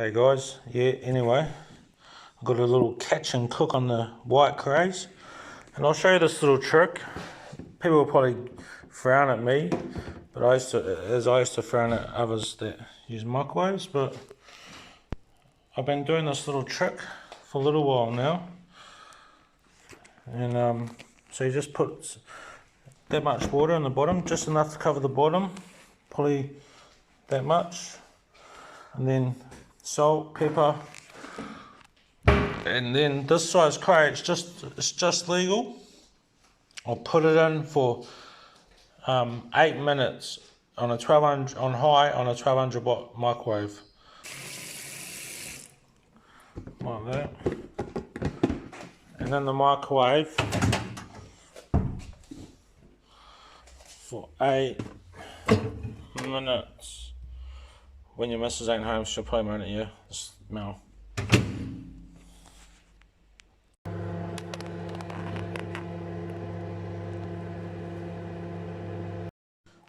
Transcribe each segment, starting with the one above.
Hey guys, yeah, anyway, I've got a little catch and cook on the white crays, and I'll show you this little trick. People will probably frown at me, but I used to frown at others that use microwaves, but I've been doing this little trick for a little while now. And so you just put that much water in the bottom, just enough to cover the bottom, probably that much, and then salt, pepper, and then this size cray, it's just legal. I'll put it in for 8 minutes on a 1200 on high on a 1200 watt microwave, like that, and then the microwave for 8 minutes. When your missus ain't home, she'll probably moan at you. Smell.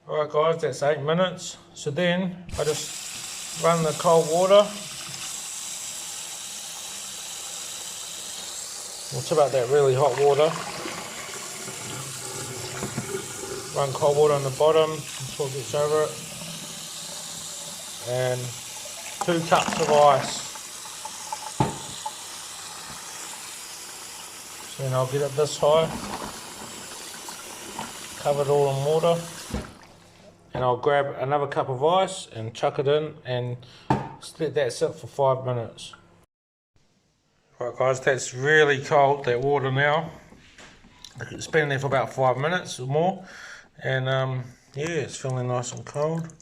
Alright guys, that's 8 minutes. So then I just run the cold water. We'll tip out that really hot water. Run cold water on the bottom until it gets over it. And 2 cups of ice. So then I'll get it this high, cover it all in water, and I'll grab another cup of ice and chuck it in and let that sit for 5 minutes. Right guys, that's really cold, that water now. It's been there for about 5 minutes or more, and yeah, it's feeling nice and cold.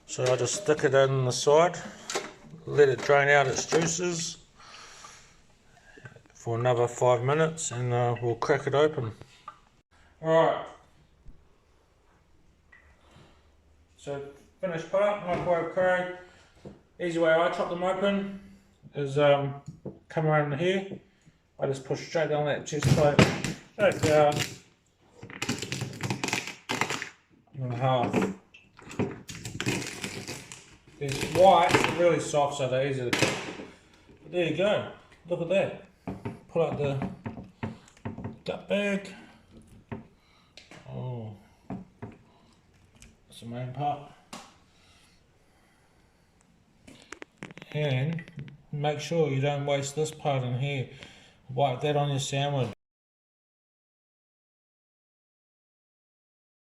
So I just stick it in the side, let it drain out its juices for another 5 minutes, and we'll crack it open. Alright, so finished part, microwave cray. Easy way I chop them open is come around here. I just push straight down that chest plate, straight down, and half. These whites are really soft, so they're easy to cook. But there you go, look at that. Pull out the gut bag. Oh, that's the main part. And make sure you don't waste this part in here. Wipe that on your sandwich.